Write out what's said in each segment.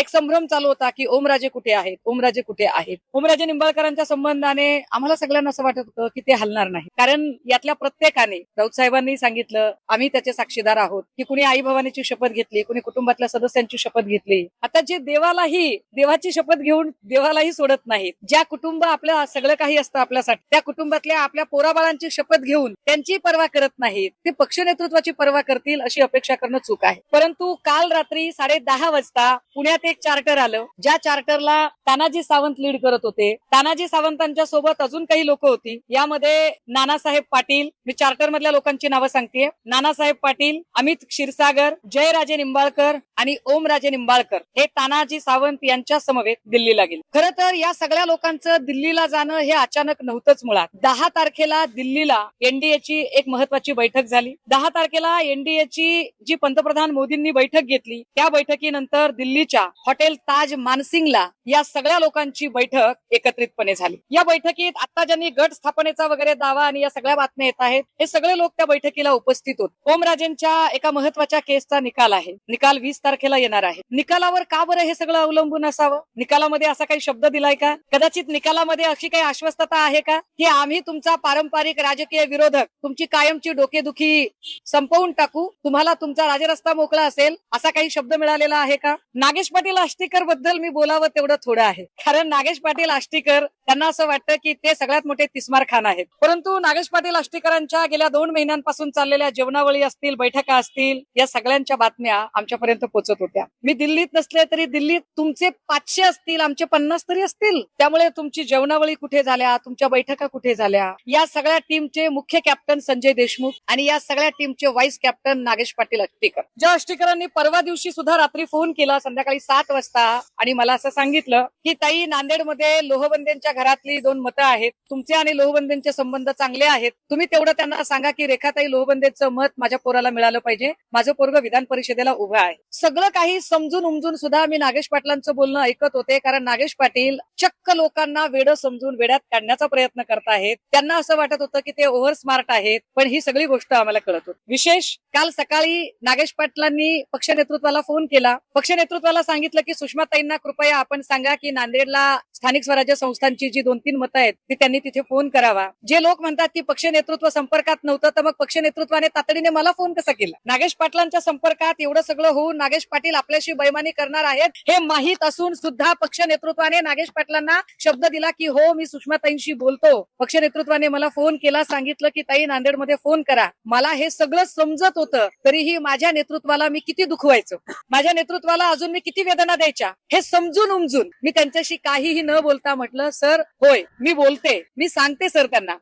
एक संभ्रम चालू होता की ओमराजे कुठे आहेत, ओमराजे कुठे आहेत. ओमराजे निंबाळकरांच्या संबंधाने आम्हाला सगळ्यांना असं वाटत होतं की ते हलणार नाही, कारण यातल्या प्रत्येकाने, राऊत साहेबांनी सांगितलं, आम्ही त्याचे साक्षीदार आहोत, की कुणी आई भवानीची शपथ घेतली, कुणी कुटुंबातल्या सदस्यांची शपथ घेतली. आता जे देवाची शपथ घेऊन देवालाही सोडत नाहीत, ज्या कुटुंब आपलं सगळं काही असतं आपल्यासाठी, त्या कुटुंबातल्या आपल्या पोराबाळांची शपथ घेऊन त्यांची पर्वा करत नाहीत, ते पक्ष नेतृत्वाची पर्वा करतील अशी अपेक्षा करणं चूक आहे. परंतु काल रात्री 10:30 वाजता पुण्यात एक चार्टर आलं, ज्या चार्टरला तानाजी सावंत लीड करत होते. तानाजी सावंतांच्या सोबत अजून काही लोक होती. यामध्ये नानासाहेब पाटील, मी चार्टर मधल्या लोकांची नावं सांगतेय, नानासाहेब पाटील, अमित क्षीरसागर, जयराजे निंबाळकर आणि ओमराजे निंबाळकर हे तानाजी सावंत यांच्या समवेत दिल्लीला गेले. खरं तर या सगळ्या लोकांचं दिल्लीला जाणं हे अचानक नव्हतंच. मुळात 10 तारखेला दिल्लीला एनडीएची एक महत्वाची बैठक झाली. 10 तारखेला एनडीएची जी पंतप्रधान मोदींनी बैठक घेतली, त्या बैठकीनंतर दिल्लीच्या हॉटेल ताज मानसिंगला या सगळ्या लोकांची बैठक एकत्रितपणे झाली. या बैठकीत आता ज्यांनी गट स्थापनेचा वगैरे दावा आणि या सगळ्या बातम्या येत आहेत, हे सगळे लोक त्या बैठकीला उपस्थित होते. ओमराजेंच्या एका महत्वाच्या केसचा निकाल आहे. निकाल 20 तारखेला येणार आहे. निकालावर का बरं हे सगळं अवलंबून असावं? निकालामध्ये असा काही शब्द दिलाय का? कदाचित निकालामध्ये अशी काही आश्वस्तता आहे का की आम्ही तुमचा पारंपरिक राजकीय विरोधक, तुमची कायमची डोकेदुखी संपवून टाकू, तुम्हाला तुमचा राजरस्ता मोकळा असेल, असा काही शब्द मिळालेला आहे का? नागेश पाटील आष्टीकर बद्दल मी बोलावं तेवढं थोडं आहे, कारण नागेश पाटील आष्टीकर त्यांना असं वाटतं की ते सगळ्यात मोठे तिस्मार खान आहेत. परंतु नागेश पाटील आष्टीकरांच्या गेल्या 2 महिन्यांपासून चाललेल्या जेवणावळी असतील, बैठका असतील, या सगळ्यांच्या बातम्या आमच्यापर्यंत पोहोचत होत्या. मी दिल्लीत नसले तरी दिल्लीत तुमचे 500 असतील, आमचे 50 तरी असतील. त्यामुळे तुमची जेवणावळी कुठे झाल्या, तुमच्या बैठका कुठे झाल्या, या सगळ्या टीमचे मुख्य कॅप्टन संजय देशमुख आणि या सगळ्या टीमचे व्हाईस कॅप्टन नागेश पाटील आष्टीकर. ज्या आष्टीकरांनी परवा दिवशी सुद्धा रात्री फोन केला संध्याकाळी 7 वाजता आणि मला असं सांगितलं की ताई, नांदेडमध्ये लोहबंदेंच्या घरातली 2 मतं आहेत, तुमचे आणि लोहबंदेंचे संबंध चांगले आहेत, तुम्ही तेवढं त्यांना सांगा की रेखाताई लोहबंदेंचं मत माझ्या पोराला मिळालं पाहिजे, माझं पोरग विधान परिषदेला उभं आहे. सगळं काही समजून उमजून सुद्धा मी नागेश पाटलांचं बोलणं ऐकत होते, कारण नागेश पाटील चक्क लोकांना वेडं समजून वेड्यात काढण्याचा प्रयत्न करतायत. त्यांना असं वाटत होतं की ते ओव्हर स्मार्ट आहेत, पण ही सगळी गोष्ट आम्हाला कळत होती. विशेष काल सकाळी नागेश पाटलांनी पक्ष नेतृत्वाला फोन केला. पक्ष नेतृत्वाला सांगितलं की सुषमाताईंना कृपया आपण सांगा की नांदेडला स्थानिक स्वराज्य संस्थांची जी 2-3 मतं आहेत ती त्यांनी तिथे फोन करावा. जे लोक म्हणतात की पक्ष नेतृत्व संपर्कात नव्हतं, तर मग पक्ष नेतृत्वाने तातडीने मला फोन कसा केला? नागेश पाटलांच्या संपर्कात एवढं सगळं होऊन नागेश पाटील आपल्याशी बेईमानी करणार आहेत हे माहीत असून सुद्धा पक्ष नेतृत्वाने नागेश पाटलांना शब्द दिला की हो, मी सुषमाताईंशी बोलतो. पक्ष नेतृत्वाने मला फोन केला, सांगितलं की ताई नांदेडमध्ये फोन करा. मला हे सगळं समजत होतं, तरीही माझ्या नेतृत्वाला मी किती दुखवायचो, माझ्या नेतृत्वाला अजून मी किती वेदना द्यायच्या, हे समजून उमजून मी त्यांच्याशी काहीही न बोलता म्हटलं, सर होय मी बोलते, मी सांगते सर त्यांना.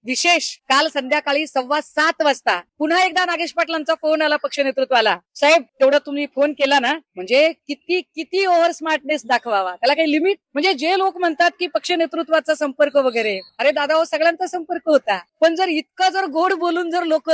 विशेष काल संध्याकाळी 7:15 वाजता पुन्हा एकदा नागेश पाटलांचा फोन आला पक्ष नेतृत्वाला, साहेब तेवढा तुम्ही फोन केला ना, म्हणजे किती किती ओव्हर स्मार्टनेस दाखवावा, त्याला काही लिमिट? म्हणजे जे लोक म्हणतात की पक्ष नेतृत्वाचा संपर्क वगैरे, अरे दादा हो, सगळ्यांचा संपर्क होता, पण जर इतकं जर गोड बोलून जर लोक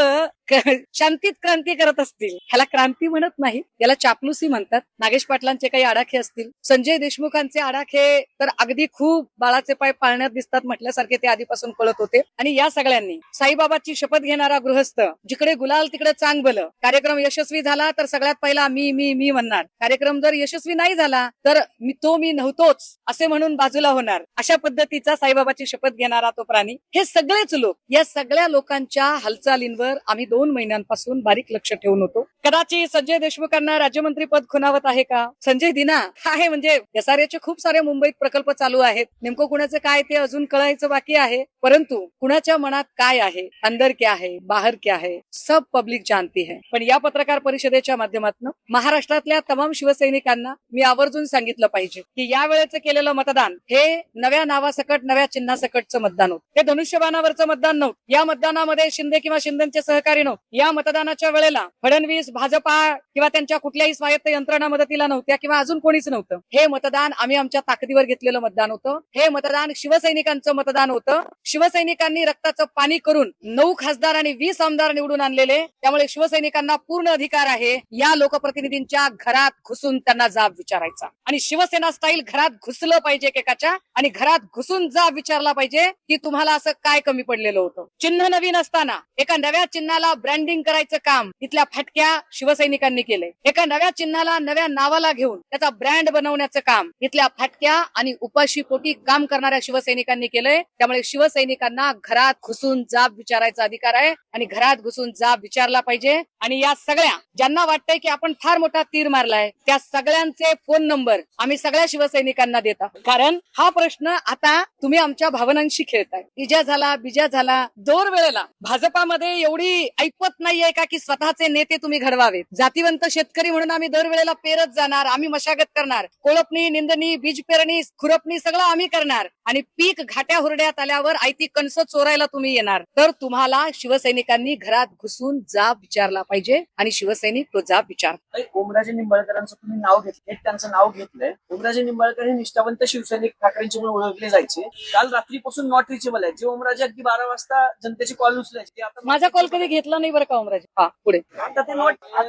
शांतीत क्रांती करत असतील, ह्याला क्रांती म्हणत नाही, याला चापलुसी म्हणतात. नागेश पाटलांचे काही आडाखे असतील, संजय देशमुखांचे आडाखे तर अगदी खूप बाळाचे पाय पाळण्यात दिसतात म्हटल्यासारखे ते आधीपासून कळत होते. आणि या सगळ्यांनी साईबाबाची शपथ घेणारा गृहस्थ, जिकडे गुलाल तिकडे चांग भलं, कार्यक्रम यशस्वी झाला तर सगळ्यात पहिला मी मी मी म्हणणार, कार्यक्रम जर यशस्वी नाही झाला तर मी नव्हतोच असे म्हणून बाजूला होणार, अशा पद्धतीचा साईबाबाची शपथ घेणारा तो प्राणी. हे सगळेच लोक, या सगळ्या लोकांच्या हालचालींवर आम्ही 2 महिन्यांपासून बारीक लक्ष ठेवून होतो. कदाचित संजय देशमुखांना राज्यमंत्री पद खुणावत आहे का? संजय दिना आहे, म्हणजे एसआरएचे खूप सारे मुंबईत प्रकल्प चालू आहेत, नेमकं कुणाचं काय ते अजून कळायचं बाकी आहे. परंतु कुणाच्या मनात काय आहे, अंदर क्या है बाहर क्या है, सब पब्लिक जानती है. पण या पत्रकार परिषदेच्या माध्यमातून महाराष्ट्रातल्या तमाम शिवसैनिकांना मी आवर्जून सांगितलं पाहिजे की या वेळेचं केलेलं मतदान हे नव्या नावासकट, नव्या चिन्हासकटचं मतदान होतं, हे धनुष्यबाणावरचं मतदान नव्हतं. या मतदानामध्ये शिंदे किंवा शिंदेचे सहकारी नव्हते. या मतदानाच्या वेळेला फडणवीस, भाजपा किंवा त्यांच्या कुठल्याही स्वायत्त यंत्रणा मदतीला नव्हत्या किंवा अजून कोणीच नव्हतं. हे मतदान आम्ही आमच्या ताकदीवर घेतलेलं मतदान होतं. हे मतदान शिवसैनिकांचं मतदान होतं. शिवसैनिकांनी रक्ताचं पाणी करून 9 खासदार आणि 20 आमदार निवडून आणलेले, त्यामुळे शिवसैनिकांना पूर्ण अधिकार आहे या लोकप्रतिनिधींच्या घरात घुसून त्यांना जाब विचारायचा. आणि शिवसेना स्टाईल घरात घुसलं पाहिजे एकेकाच्या, आणि घरात घुसून जाब विचारला पाहिजे की तुम्हाला असं काय कमी पडलेलं होतं. चिन्ह नवीन असताना एका नव्या चिन्हाला चिन्हाला ब्रँडिंग करायचं काम इथल्या फाटक्या शिवसैनिकांनी केलंय. एका नव्या चिन्हाला नव्या नावाला घेऊन त्याचा ब्रँड बनवण्याचं काम इथल्या फाटक्या आणि उपाशी पोटी काम करणाऱ्या शिवसैनिकांनी केलंय. त्यामुळे शिवसैनिकांना घरात घुसून जाब विचारायचा अधिकार आहे आणि घरात घुसून जाब विचारला पाहिजे. आणि या सगळ्या ज्यांना वाटतंय की आपण फार मोठा तीर मारलाय त्या सगळ्यांचे फोन नंबर आम्ही सगळ्या शिवसैनिकांना देता. कारण हा प्रश्न आता तुम्ही आमच्या भावनांशी खेळताय. इजा झाला बिजा झाला. दर वेळेला भाजपामध्ये एवढी ऐपत नाहीये का की स्वतःचे नेते तुम्ही घडवावेत. जातीवंत शेतकरी म्हणून आम्ही दरवेळेला पेरत जाणार, आम्ही मशागत करणार, कोळपणी निंदणी बीज पेरणी खुरपणी सगळं आम्ही करणार आणि पीक घाट्या हुरड्यात आल्यावर आयती कणस चोरायला तुम्ही येणार. तर तुम्हाला शिवसैनिकांनी घरात घुसून जाब विचारला पाहिजे आणि शिवसैनिक तो जाब विचार. ओमराजे निंबाळकरांचं तुम्ही नाव घेतलंय, त्यांचं नाव घेतलंय. ओमराजे निंबाळकर हे निष्ठावंत शिवसैनिक ठाकरेंचे म्हणून ओळखले जायचे. काल रात्रीपासून नॉट रिचेबल आहे. जे ओमराजे अगदी 12 वाजता जनतेची कॉल उचलायचे ते आता माझा कॉल कधी घेतला नाही बरं का ओमराजे. हा पुढे आता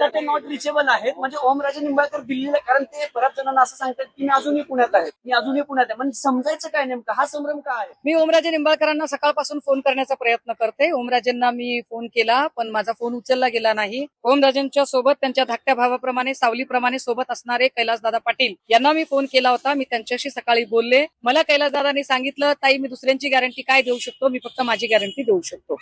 ते नॉट रिचेबल आहेत. म्हणजे ओमराजे निंबाळकर दिल्लीला, कारण ते बऱ्याच जणांना असं सांगतात की मी अजूनही पुण्यात आहे, मी अजूनही पुण्यात आहे. म्हणजे समजायचं काय नेमकं, हा संभ्रम काय आहे? मी ओमराजे निंबाळकरांना सकाळपासून फोन करण्याचा प्रयत्न करते. ओमराजेंना मी फोन केला पण माझा फोन उचलला गेला नाही. ओमराजेंच्या सोबत त्यांच्या धाकट्या भावाप्रमाणे सावलीप्रमाणे सोबत असणारे कैलासदादा पाटील यांना मी फोन केला होता. मी त्यांच्याशी सकाळी बोलले. मला कैलासदादांनी सांगितलं ताई मी दुसऱ्यांची गॅरंटी काय देऊ शकतो, मी फक्त माझी गॅरंटी देऊ शकतो.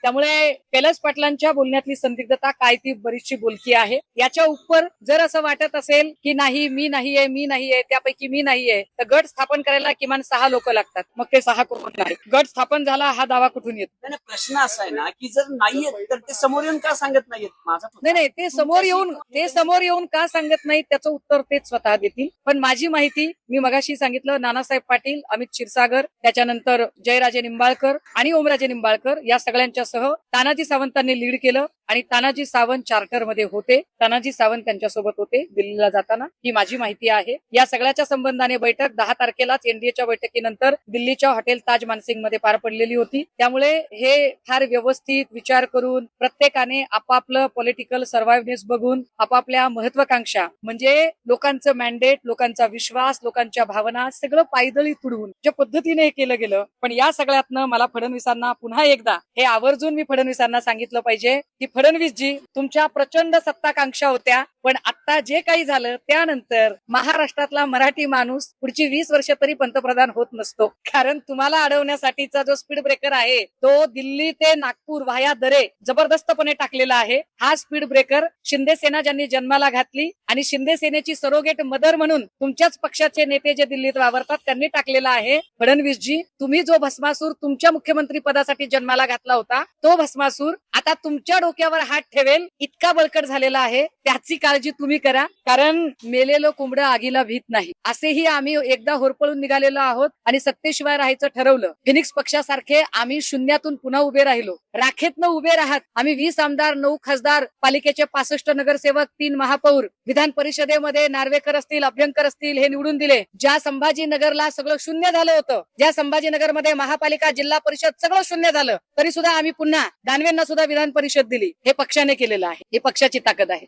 त्यामुळे कैलास पाटलांच्या बोलण्यातली संदिग्धता काय ती बरीचशी बोलकी आहे. याच्या उपर जर असं वाटत असेल की नाही मी नाहीये त्यापैकी मी नाहीये तर गट स्थापन करायला किमान 6 लोक लागतात. मग ते 6 कोण नाही. गट स्थापन झाला हा दावा कुठून येतो? नाही, प्रश्न असा आहे ना की जर नाहीये तर ते समोर येऊन का सांगत नाहीयेत? माझा नाही ते समोर येऊन का सांगत नाही त्याचं उत्तर तेच स्वतः देतील. पण माझी माहिती मी मगाशी सांगितलं, नानासाहेब पाटील, अमित क्षीरसागर, त्याच्यानंतर जयराजे निंबाळकर आणि ओमराजे निंबाळकर या सगळ्यांच्या सह तानाजी सावंतांनी लीड केलं आणि तानाजी सावंत चार्टर मध्ये होते. तानाजी सावंत त्यांच्यासोबत होते दिल्लीला जाताना, ही माझी माहिती आहे. या सगळ्याच्या संबंधाने बैठक 10 तारखेलाच एनडीएच्या बैठकीनंतर दिल्लीच्या हॉटेल ताज मानसिंग मध्ये पार पडलेली होती. त्यामुळे हे फार व्यवस्थित विचार करून प्रत्येकाने आपापलं पॉलिटिकल सर्व्हायव्हनेस बघून आपापल्या महत्वाकांक्षा म्हणजे लोकांचं मॅन्डेट, लोकांचा विश्वास, लोकांच्या भावना सगळं पायदळी तुडवून ज्या पद्धतीने हे केलं गेलं. पण या सगळ्यातनं मला फडणवीसांना पुन्हा एकदा हे आवर्जून मी फडणवीसांना सांगितलं पाहिजे की फडणवीसजी तुमच्या प्रचंड सत्ताकांक्षा होत्या पण आता जे काही झालं त्यानंतर महाराष्ट्रातला मराठी माणूस पुढची 20 वर्ष तरी पंतप्रधान होत नसतो. कारण तुम्हाला अडवण्यासाठीचा जो स्पीड ब्रेकर आहे तो दिल्ली ते नागपूर व्हाया दरे जबरदस्तपणे टाकलेला आहे. हा स्पीड ब्रेकर शिंदे सेना ज्यांनी जन्माला घातली आणि शिंदे सेनेची सरोगेट मदर म्हणून तुमच्याच पक्षाचे नेते जे दिल्लीत वावरतात त्यांनी टाकलेला आहे. फडणवीसजी तुम्ही जो भस्मासूर तुमच्या मुख्यमंत्री पदासाठी जन्माला घातला होता तो भस्मासूर आता तुमच्या डोक्यावर हात ठेवेल इतका बळकट झालेला आहे. त्याची काळजी तुम्ही करा. कारण मेलेलं कोंबडं आगीला भीत नाही. असेही आम्ही एकदा होरपळून निघालेलो आहोत आणि सत्तेशिवाय राहायचं ठरवलं. फिनिक्स पक्षासारखे आम्ही शून्यातून पुन्हा उभे राहिलो. राखेतनं उभे राहत आम्ही 20 आमदार, 9 खासदार, पालिकेचे 65 नगरसेवक, 3 महापौर, विधान परिषदेमध्ये नार्वेकर असतील, अभ्यंकर असतील हे निवडून दिले. ज्या संभाजीनगरला सगळं शून्य झालं होतं, ज्या संभाजीनगरमध्ये महापालिका, जिल्हा परिषद सगळं शून्य झालं तरी सुद्धा आम्ही पुन्हा दानवेंना सुद्धा विधान परिषद दिली. हे पक्षाने केलेलं आहे. ही पक्षाची ताकद आहे.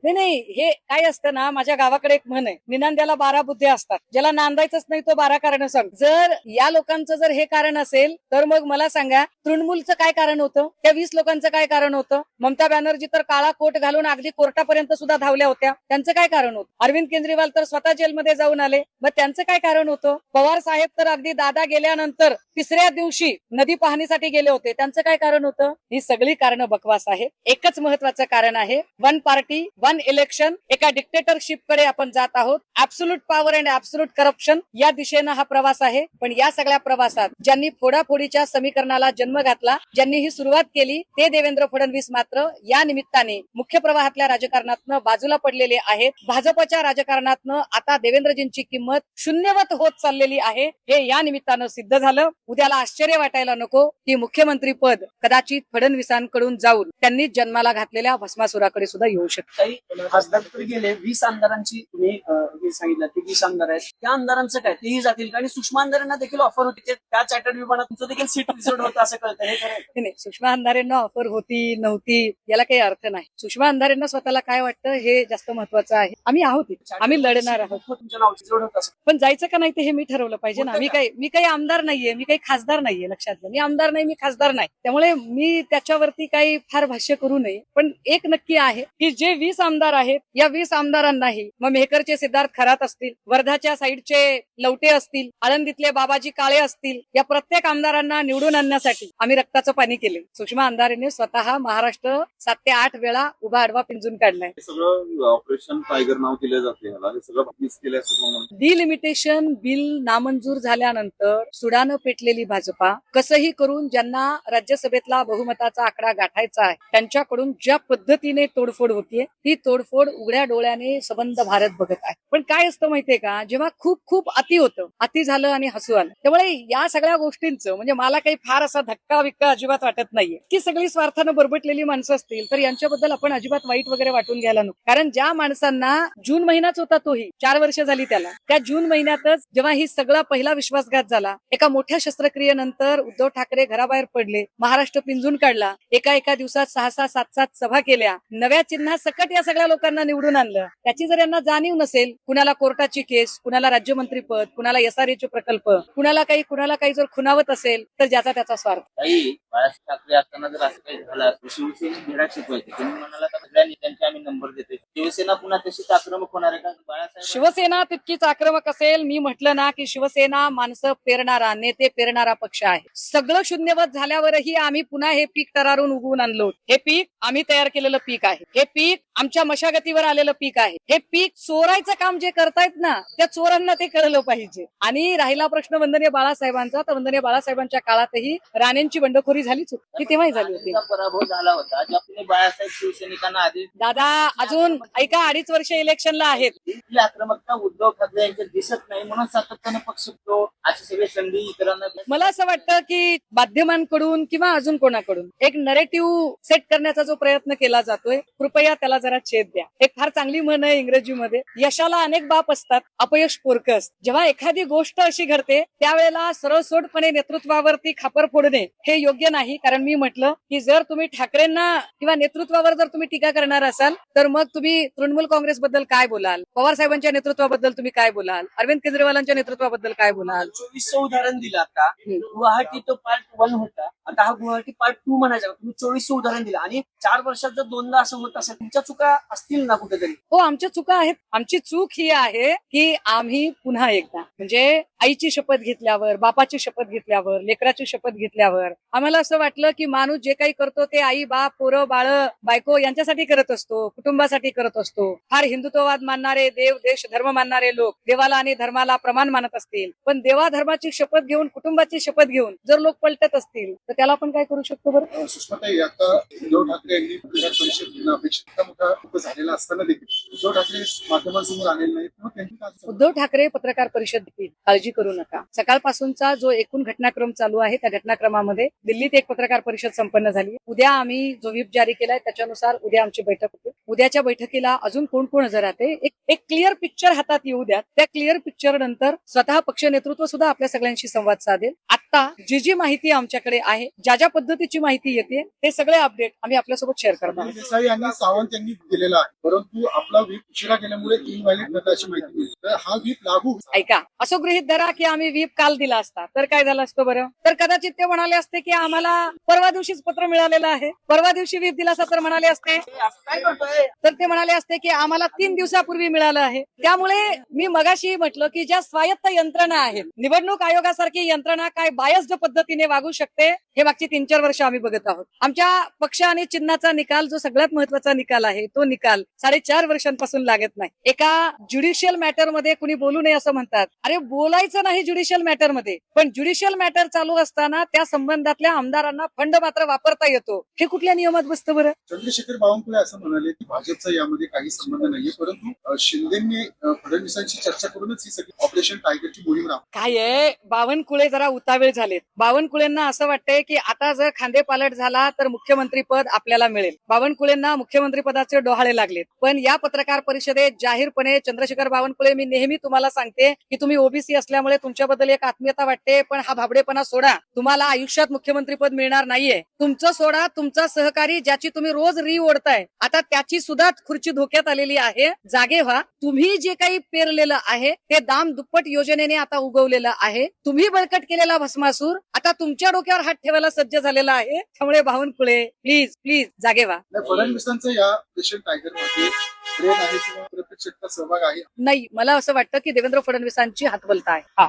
नाही हे काय असतं ना, माझ्या गावाकडे एक म्हण आहे, निनांद्याला 12 बुद्ध्या असतात. ज्याला नांदायचंच नाही तो 12 कारण सांग. जर या लोकांचं जर हे कारण असेल तर मग मला सांगा तृणमूलचं काय कारण होतं, त्या 20 लोकांचं काय कारण होतं. ममता बॅनर्जी तर काळा कोट घालून अगदी कोर्टापर्यंत सुद्धा धावल्या होत्या, त्यांचं काय कारण होतं. अरविंद केजरीवाल तर स्वतः जेलमध्ये जाऊन आले, मग त्यांचं काय कारण होतं. पवार साहेब तर अगदी दादा गेल्यानंतर 3ऱ्या दिवशी नदी पाहणीसाठी गेले होते, त्यांचं काय कारण होतं. ही सगळी कारणं बकवास आहे. एकच महत्वाचं कारण आहे, 1 पार्टी 1 इलेक्शन. एका डिक्टेटरशिप कडे आपण जात आहोत. Absolute power and absolute corruption या दिशेनं हा प्रवास आहे. पण या सगळ्या प्रवासात ज्यांनी फोडाफोडीच्या समीकरणाला जन्म घातला, ज्यांनी ही सुरुवात केली ते देवेंद्र फडणवीस मात्र या निमित्ताने मुख्य प्रवाहातल्या राजकारणातनं बाजूला पडलेले आहेत. भाजपच्या राजकारणातनं आता देवेंद्रजींची किंमत शून्यवत होत चाललेली आहे. हे या निमित्तानं सिद्ध झालं. उद्याला आश्चर्य वाटायला नको की मुख्यमंत्री पद कदाचित फडणवीसांकडून जाऊन त्यांनी जन्माला घातलेल्या भस्मासुराकडे सुद्धा येऊ शकते. काही खासदार तर गेले 20 आमदारांची तुम्ही हे सांगितलं की 20 आमदार आहेत त्या आमदारांचं काय तेही जातील का आणि सुषमा आमदारांना देखील ऑफर होती त्या चार्टर्ड विमानात तुमचं देखील सीट रिझर्व होतं असं कळतं हे खरं आहे? नाही, सुषमा अंधारेंना ऑफर होती नव्हती याला काही अर्थ नाही. सुषमा अंधारेंना स्वतःला काय वाटतं हे जास्त महत्वाचं आहे. आम्ही आहोत इथे. आम्ही लढणार आहोत. तुमच्या नाव रिझर्व होत असं पण जायचं का नाही ते हे मी ठरवलं पाहिजे ना. मी काही आमदार नाहीये, मी काही खासदार नाहीये. लक्षात घ्या, मी आमदार नाही, मी खासदार नाही. त्यामुळे मी त्याच्यावरती काही फार भाष्य करू नये. पण एक नक्की आहे की जे 20 आमदार आहेत या 20 आमदारांनाही मग मेहकरचे सिद्धार्थ खरात असतील, वर्धाच्या साईडचे लवटे असतील, आळंदीतले बाबाजी काळे असतील, या प्रत्येक आमदारांना निवडून आणण्यासाठी आम्ही रक्ताचं पाणी केले. सुषमा अंधारेने स्वतः महाराष्ट्र 7 ते 8 वेळा उभा आडवा पिंजून काढलाय. हे सगळं ऑपरेशन टायगर नाव दिलं जाते ह्याला, हे सगळं मिस केलं असं म्हणून. डिलिमिटेशन बिल नामंजूर झाल्यानंतर सुडानं पेटलेली भाजपा कसंही करून ज्यांना राज्यसभेतला बहुमताचा आकडा गाठायचा आहे त्यांच्याकडून ज्या पद्धतीने तोडफोड होतीये ती तोडफोड उघड्या डोळ्याने सबंध भारत बघत आहे. पण काय असतं माहितीये का, जेव्हा खूप खूप अति होतं, अति झालं आणि हसू आलं. त्यामुळे या सगळ्या गोष्टींचं म्हणजे मला काही फार असा धक्का विक्का अजिबात वाटत नाहीये की सगळी स्वार्थानं बरबटलेली माणसं असतील तर यांच्याबद्दल आपण अजिबात वाईट वगैरे वाटून घ्यायला नको. कारण ज्या माणसांना जून महिनाच होता तोही 4 वर्ष झाली त्याला, त्या जून महिन्यातच जेव्हा ही सगळा पहिला विश्वासघात झाला, एका मोठ्या शस्त्रक्रियेनंतर उद्धव ठाकरे घराबाहेर पडले, महाराष्ट्र पिंजून काढला, एका दिवसात 6-6, 7-7 सभा केल्या, नव्या चिन्हासकट या सगळ्या लोकांना निवडून आणलं. त्याची जर यांना जाणीव नसेल, कुणाला कोर्टाची केस, कुणाला राज्यमंत्रीपद, कुणाला एसआरएचे प्रकल्प, कुणाला काही जर खुणावत असेल तर ज्याचा त्याचा स्वार्थ. बाळासाहेब ठाकरे असताना जर असं काही झालं असतं, शिवसेनेत धडा शिकवायचे, तुम्ही म्हणाला का सगळ्या नेत्यांचे आम्ही नंबर देतोय, शिवसेना पुन्हा तशीच आक्रमक होणार आहे का? बाळासाहेब शिवसेना तितकीच आक्रमक असेल. मी म्हटलं ना की शिवसेना माणसं पेरणारा, नेते पेरणारा पक्ष आहे. सगळं शून्यवत झाल्यावरही आम्ही पुन्हा हे पीक तरारून उगवून आणलो. हे पीक आम्ही तयार केलेलं पीक आहे. हे पीक आमच्या मशागतीवर आलेलं पीक आहे. हे पीक चोरायचं काम जे करतायत ना त्या चोरांना ते कळलं पाहिजे. आणि राहिला प्रश्न वंदनीय बाळासाहेबांचा, तर वंदनीय बाळासाहेबांच्या काळातही राणेंची बंडखोरी झालीच होती, ती तेव्हाही झाली होती. पराभव झाला होता, ज्यापुढे बाळासाहेब शिवसैनिकांना आधी दादा अजून ऐका, 2.5 वर्ष इलेक्शनला आहेत. इथली आक्रमकता उद्धव ठाकरे यांच्यात दिसत नाही म्हणून सातत्यानं पक्ष तो अशी सगळी संधी इतरांना. मला असं वाटतं की माध्यमांकडून किंवा अजून कोणाकडून एक नरेटिव्ह सेट करण्याचा जो प्रयत्न केला जातोय, कृपया त्याला जरा छेद द्या. एक फार चांगली म्हण आहे इंग्रजीमध्ये, यशाला अनेक बाप असतात, अपयश पोरकं असतं. जेव्हा एखादी गोष्ट अशी घडते त्यावेळेला सरळसोटपणे नेतृत्वावरती खापर फोडणे हे योग्य नाही. कारण मी म्हटलं की जर तुम्ही ठाकरेंना किंवा नेतृत्वावर जर तुम्ही टीका करणार असाल तर मग तुम्ही तृणमूल काँग्रेसबद्दल काय बोलाल, पवार साहेबांच्या नेतृत्वाबद्दल तुम्ही काय बोलाल, अरविंद केजरीवालांच्या नेतृत्वाबद्दल काय बोलाल. 24 उदाहरण दिलं आता. गुवाहाटी तो पार्ट 1 होता, आता हा गुवाहाटी पार्ट 2 म्हणायचा. तुम्ही 24 उदाहरण दिलं आणि 4 वर्षात जर 2दा असं होत असेल, तुमच्या चुका असतील ना कुठेतरी? हो, आमच्या चुका आहेत. आमची चूक ही आहे की आम्ही पुन्हा एकदा म्हणजे आईची शपथ घेतल्यावर, बापाची शपथ घेतल्यावर, लेकराची शपथ घेतल्यावर आम्हाला असं वाटलं की माणूस जे काही करतो ते आई, बाप, पोरं, बाळ, बायको यांच्यासाठी करत असतो, कुटुंबासाठी करत असतो. फार हिंदुत्ववाद मानणारे, देव, देश, धर्म मानणारे लोक देवाला आणि धर्माला प्रमाण मानत असतील, पण देवा धर्माची शपथ घेऊन, कुटुंबाची शपथ घेऊन जर लोक पलटत असतील तर त्याला आपण काय करू शकतो बरं? सुषमाताई, आता उद्धव ठाकरे यांनी पत्रकार परिषद घेणं अपेक्षित मोठा झालेला असताना देखील उद्धव ठाकरे माध्यमांसमोर आलेले नाहीत. मग त्यांची काय? उद्धव ठाकरे पत्रकार परिषद घेतील, काळजी करू नका. सकाळपासूनचा जो एकूण घटनाक्रम चालू आहे त्या घटनाक्रमामध्ये दिल्लीत एक पत्रकार परिषद संपन्न झाली. उद्या आम्ही जो व्हीप जारी केलाय त्याच्यानुसार उद्या आमची बैठक होते. उद्याच्या बैठकीला अजून कोण कोण हजर राहते एक क्लिअर पिक्चर हातात येऊ द्या. त्या क्लिअर पिक्चर नंतर स्वतः पक्ष नेतृत्व सुद्धा आपल्या सगळ्यांशी संवाद साधेल. आता जी माहिती आमच्याकडे आहे, ज्या पद्धतीची माहिती येते ते सगळे अपडेट आम्ही आपल्यासोबत शेअर करणार. देसाई यांनी सावंत यांनी दिलेला आहे, परंतु आपला व्हीप उशिरा गेल्यामुळे इनव्हॅलिड ठरला अशी माहिती मिळते. तर हा व्हीप लागू ऐका, असं गृहीत धरा की आम्ही व्हीप काल दिला असता तर काय झालं असतं बरं? तर कदाचित ते म्हणाले असते की आम्हाला परवा दिवशीच पत्र मिळालेलं आहे, परवा दिवशी व्हीप दिला असता तर म्हणाले असते, काय करतोय? तर ते म्हणाले असते की आम्हाला 3 दिवसापूर्वी मिळालं आहे. त्यामुळे मी मगाशी म्हटलं की ज्या स्वायत्त यंत्रणा आहेत, निवडणूक आयोगासारखी यंत्रणा काय बायस्ड पद्धतीने वागू शकते हे मागची 3-4 वर्ष आम्ही बघत आहोत. आमच्या पक्ष आणि चिन्हाचा निकाल जो सगळ्यात महत्वाचा निकाल आहे आहे तो निकाल 4.5 वर्षांपासून लागत नाही. एका ज्युडिशियल मॅटर मध्ये कुणी बोलू नये असं म्हणतात. अरे बोलायचं नाही ज्युडिशियल मॅटर मध्ये, पण ज्युडिशियल मॅटर चालू असताना त्या संबंधातल्या आमदारांना फंड मात्र वापरता येतो. हे कुठल्या नियमात बसतं बरं? चंद्रशेखर बावनकुळे असं म्हणाले की भाजपचा यामध्ये काही संबंध नाहीये, परंतु शिंदेंनी फडणवीसांशी चर्चा करूनच ही सगळी ऑपरेशन टायगरची मोहीम राबवली. काय आहे, बावनकुळे जरा उतावीळ झालेत. बावनकुळेंना असं वाटतंय की आता जर खांदेपालट झाला तर मुख्यमंत्री पद आपल्याला मिळेल. बावनकुळेंना मुख्यमंत्री पदाचे डोहाळे लागलेत. पण या पत्रकार परिषदेत जाहीरपणे चंद्रशेखर बावनकुळे, मी नेहमी तुम्हाला सांगते की तुम्ही ओबीसी असल्यामुळे तुमच्याबद्दल एक आत्मीयता वाटते, पण हा भाबडेपणा सोडा. तुम्हाला आयुष्यात मुख्यमंत्री पद मिळणार नाहीये. तुमचं सोडा, तुमचा सहकारी ज्याची तुम्ही रोज ओढताय, आता त्याची सुद्धा खुर्ची धोक्यात आलेली आहे. जागे व्हा. तुम्ही जे काही पेरलेलं आहे ते दाम दुप्पट योजनेने आता उगवलेलं आहे. तुम्ही बळकट केलेला भस्मासूर आता तुमच्या डोक्यावर हात ठेवायला सज्ज झालेला आहे. त्यामुळे बावनकुळे प्लीज प्लीज जागे व्हा. फडणवीसांचं या ऑपरेशन टायगर मध्ये प्रेम आहे किंवा प्रत्यक्षात सहभाग आहे? नाही, मला असं वाटतं की देवेंद्र फडणवीसांची हातवलता आहे. हा,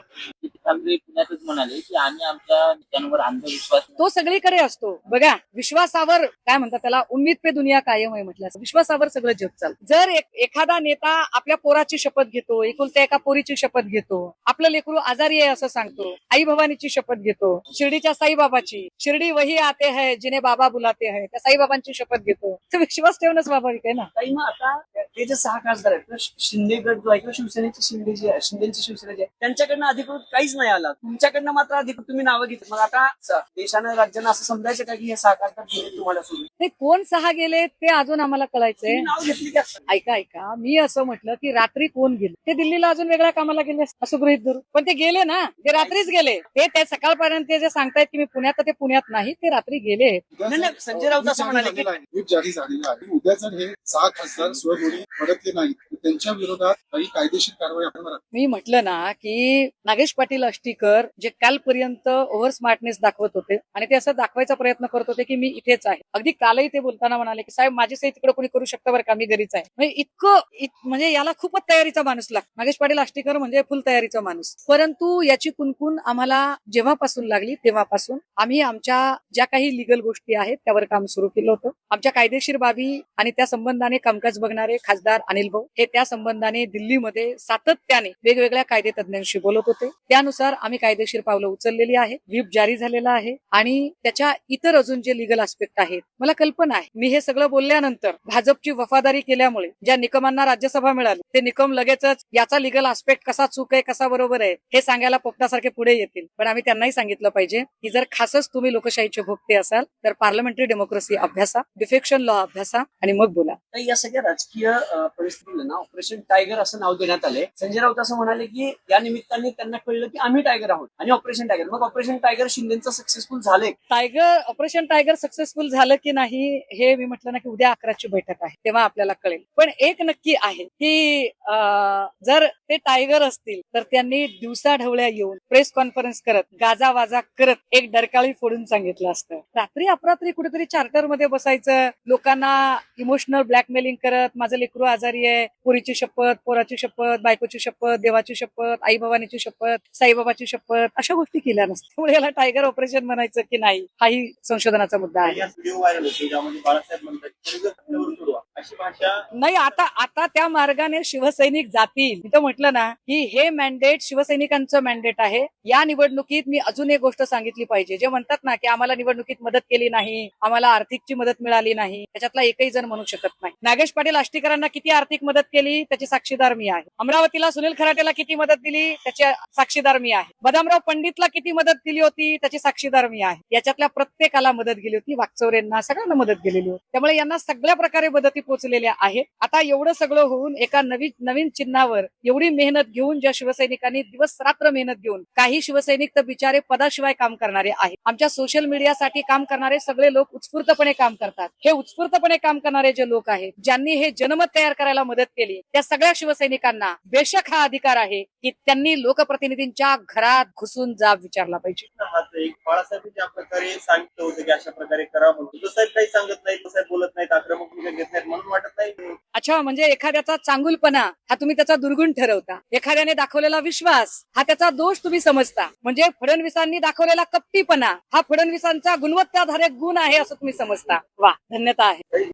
ठाकरे पुण्यातच म्हणाले की आम्ही आमच्या नेत्यांवर अंधविश्वास तो सगळीकडे असतो. बघा, विश्वासावर काय म्हणतात त्याला, उम्मीद पे दुनिया कायम आहे म्हटलं असं. विश्वासावर सगळं जग चालतं. जर एखादा नेता आपल्या पोराची शपथ घेतो, एकुलत्या एका पोरीची शपथ घेतो, आपलं लेकरू आजारी आहे असं सांगतो, आई भवानीची शपथ घेतो, शिर्डीच्या साईबाबाची, शिर्डी वही आते है जिने बाबा बुलाते है, त्या साईबाबांची शपथ घेतो, तर विश्वास ठेवणं स्वाभाविक आहे ना. काही मग आता ते जे 6 खासदार आहेत ना, शिंदे गट जो आहे किंवा शिवसेनेची शिंदेची शिवसेना जी आहे, त्यांच्याकडनं अधिकृत काहीच नाही आला. तुमच्याकडनं मात्र अधिकृत तुम्ही नावं घेतली. मग आता देशानं राज्यानं असं समजायचं का की हे 6 खासदार गेले तुम्हाला सोडून? ते कोण 6 गेले ते अजून आम्हाला कळायचंय. तुम्ही नाव घेतली की असं? ऐका, मी असं म्हटलं की रात्री कोण गेले, ते दिल्लीला अजून वेगळ्या कामाला गेले असं गृहीत धरू, पण ते गेले ना, ते रात्रीच गेले. ते सकाळपर्यंत जे सांगतायत की मी पुण्यात, तर ते पुण्यात नाही, ते रात्री गेले. नाही, संजय राऊत असं म्हणाले की व्हीप जारी झालेला आहे. उद्या जर हे 6 खासदार स्वबोली परतले नाही तर त्यांच्या विरोधात काही कायदेशीर कारवाई आपण करा. मी म्हटलं ना की नागेश पाटील अष्टीकर जे कालपर्यंत ओव्हर स्मार्टनेस दाखवत होते आणि ते असं दाखवायचा प्रयत्न करत होते की मी इथेच आहे. अगदी कालही ते बोलताना म्हणाले की साहेब माझी सही तिकडे कोणी करू शकतं बरं का, मी घरीच आहे. म्हणजे म्हणजे याला खूपच तयारीचा माणूस लागतो. नागेश पाटील अष्टीकर म्हणजे फुल तयारीचा माणूस. परंतु याची कुणकुण आम्हाला जेव्हापासून लागली तेव्हापासून आम्ही आमच्या ज्या काही लिगल गोष्टी आहेत त्यावर काम सुरू केलं होतं. आमच्या कायदेशीर बाबी आणि त्या संबंधाने कामकाज बघणारे खासदार अनिल भाऊ हे त्या संबंधाने दिल्लीमध्ये सातत्याने वेगवेगळ्या कायदे तज्ञांशी बोलत होते. त्यानुसार आम्ही कायदेशीर पावलं उचललेली आहे. व्हीप जारी झालेला आहे आणि त्याच्या इतर अजून जे लिगल आस्पेक्ट आहेत, मला कल्पना आहे मी हे सगळं बोलल्यानंतर भाजपची वफादारी केल्यामुळे ज्या निकमांना राज्यसभा मिळाली ते निकम लगेचच याचा लिगल आस्पेक्ट कसा चूक आहे कसा बरोबर आहे हे सांगायला पोपटासारखे पुढे येतील. पण आम्ही त्यांनाही सांगितलं पाहिजे की जर खासच तुम्ही लोकशाहीचे भोगते असाल तर पार्लमेंटरी डेमोक्रेसी अभ्यासा, डिफेक्शन लॉ अभ्यासा आणि मग बोला. तर या सगळ्या राजकीय परिस्थितीला ना ऑपरेशन टायगर असं नाव देण्यात आलंय. संजय राऊत असं म्हणाले की या निमित्ताने त्यांना कळलं की आम्ही टायगर आहोत आणि ऑपरेशन टायगर. मग ऑपरेशन टायगर शिंदेचं सक्सेसफुल झालंय? ऑपरेशन टायगर सक्सेसफुल झालं की नाही हे मी म्हटलं ना की उद्या 11ची बैठक आहे तेव्हा आपल्याला कळेल. पण एक नक्की आहे की जर ते टायगर असतील तर त्यांनी दिवसा ढवळ्या येऊन प्रेस कॉन्फरन्स करत गाजावाजा करत एक डरकाळी फोडून सांगितलं असतं. रात्री अपरात्री कुठेतरी चार्टर मध्ये बसायचं, लोकांना इमोशनल ब्लॅकमेलिंग करत माझं लेकरू आजारी आहे, पोरीची शपथ, पोराची शपथ, बायकोची शपथ, देवाची शपथ, आई भवानीची शपथ, साईबाबाची शपथ, अशा गोष्टी केल्या नसतात. त्यामुळे याला टायगर ऑपरेशन म्हणायचं की नाही हाही संशोधनाचा मुद्दा आहे. व्हिडिओ व्हायरल होते ज्यामध्ये बाळासाहेब म्हणतात अशी भाषा नाही, आता त्या मार्गाने शिवसैनिक जातील. मी तर म्हटलं ना की हे मॅन्डेट शिवसैनिकांचं मॅन्डेट आहे. या निवडणुकीत मी अजून एक गोष्ट सांगितली पाहिजे. जे म्हणतात ना की आम्हाला निवडणुकीत मदत केली नाही, आम्हाला आर्थिकची मदत मिळाली नाही, त्याच्यातला एकही जण म्हणू शकत नाही. नागेश पाटील आष्टीकरांना किती आर्थिक मदत केली त्याची साक्षीदार मी आहे. अमरावतीला सुनील खराटेला किती मदत दिली त्याची साक्षीदार मी आहे. बदामराव पंडितला किती मदत दिली होती त्याची साक्षीदार मी आहे. याच्यातल्या प्रत्येकाला मदत गेली होती. वाकचौरेंना सगळ्यांना मदत गेलेली होती. त्यामुळे यांना सगळ्या प्रकारे मदती पोहोचलेल्या आहेत. आता एवढं सगळं होऊन एका नवीन चिन्हावर एवढी मेहनत घेऊन ज्या शिवसैनिकांनी दिवस रात्र मेहनत घेऊन, काही शिवसैनिक तर बिचारे पदाशिवाय काम करणारे आहेत. आमच्या सोशल मीडियासाठी काम करणारे सगळे लोक उत्स्फूर्तपणे काम करतात. हे उत्स्फूर्तपणे काम करणारे जे लोक आहेत ज्यांनी हे जनमत तयार करायला मदत केली त्या सगळ्या शिवसैनिकांना बेशक हा अधिकार आहे की त्यांनी लोकप्रतिनिधींच्या घरात घुसून जाब विचारला पाहिजे. एक बाळासाहेब ज्या प्रकारे सांगितलं होतं की अशा प्रकारे करा म्हणून तो साहेब काही सांगत नाही, तो साहेब बोलत नाहीत, आक्रमक भूमिका घेत नाहीत म्हणून वाटत नाही. अच्छा, म्हणजे एखाद्याचा चांगुलपणा हा तुम्ही त्याचा दुर्गुण ठरवता, एखाद्याने दाखवलेला विश्वास हा त्याचा दोष तुम्ही समजता. म्हणजे फडणवीसांनी दाखवलेला कपटीपणा हा फडणवीसांचा गुणवत्ताधारक गुण आहे असं तुम्ही समजता. वा, धन्यता आहे.